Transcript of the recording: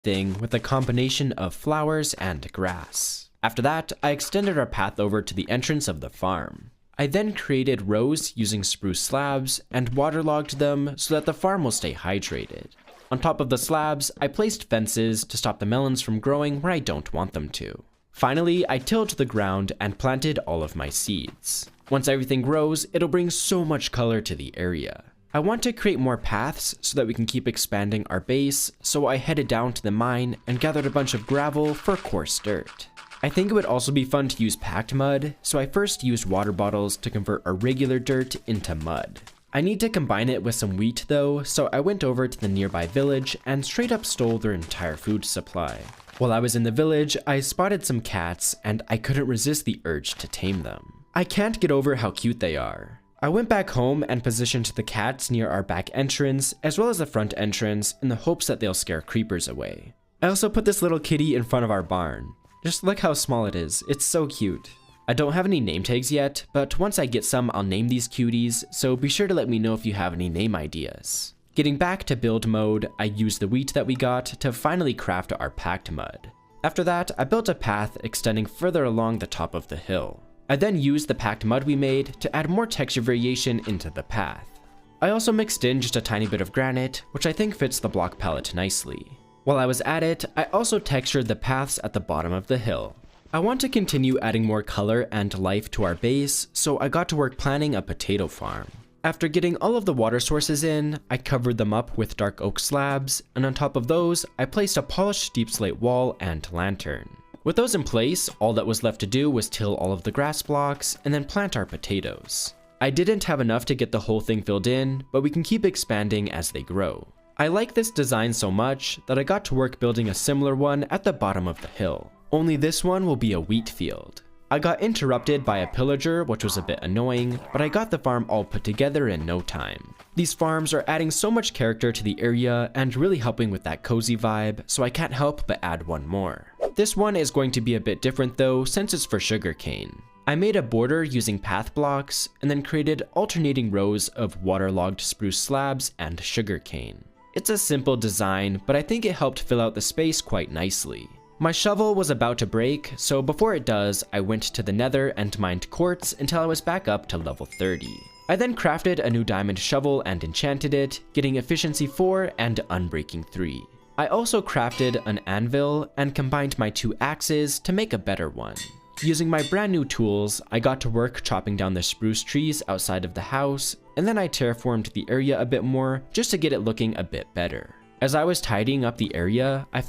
thing with a combination of flowers and grass. After that, I extended our path over to the entrance of the farm. I then created rows using spruce slabs and waterlogged them so that the farm will stay hydrated. On top of the slabs, I placed fences to stop the melons from growing where I don't want them to. Finally, I tilled the ground and planted all of my seeds. Once everything grows, it'll bring so much color to the area. I want to create more paths so that we can keep expanding our base, so I headed down to the mine and gathered a bunch of gravel for coarse dirt. I think it would also be fun to use packed mud, so I first used water bottles to convert our regular dirt into mud. I need to combine it with some wheat though, so I went over to the nearby village and straight up stole their entire food supply. While I was in the village, I spotted some cats and I couldn't resist the urge to tame them. I can't get over how cute they are. I went back home and positioned the cats near our back entrance as well as the front entrance in the hopes that they'll scare creepers away. I also put this little kitty in front of our barn. Just look how small it is, it's so cute. I don't have any name tags yet, but once I get some, I'll name these cuties, so be sure to let me know if you have any name ideas. Getting back to build mode, I used the wheat that we got to finally craft our packed mud. After that, I built a path extending further along the top of the hill. I then used the packed mud we made to add more texture variation into the path. I also mixed in just a tiny bit of granite, which I think fits the block palette nicely. While I was at it, I also textured the paths at the bottom of the hill. I want to continue adding more color and life to our base, so I got to work planning a potato farm. After getting all of the water sources in, I covered them up with dark oak slabs, and on top of those, I placed a polished deep slate wall and lantern. With those in place, all that was left to do was till all of the grass blocks and then plant our potatoes. I didn't have enough to get the whole thing filled in, but we can keep expanding as they grow. I like this design so much that I got to work building a similar one at the bottom of the hill. Only this one will be a wheat field. I got interrupted by a pillager, which was a bit annoying, but I got the farm all put together in no time. These farms are adding so much character to the area and really helping with that cozy vibe, so I can't help but add one more. This one is going to be a bit different though, since it's for sugarcane. I made a border using path blocks, and then created alternating rows of waterlogged spruce slabs and sugarcane. It's a simple design, but I think it helped fill out the space quite nicely. My shovel was about to break, so before it does, I went to the nether and mined quartz until I was back up to level 30. I then crafted a new diamond shovel and enchanted it, getting efficiency 4 and unbreaking 3. I also crafted an anvil and combined my two axes to make a better one. Using my brand new tools, I got to work chopping down the spruce trees outside of the house, and then I terraformed the area a bit more just to get it looking a bit better. As I was tidying up the area, I found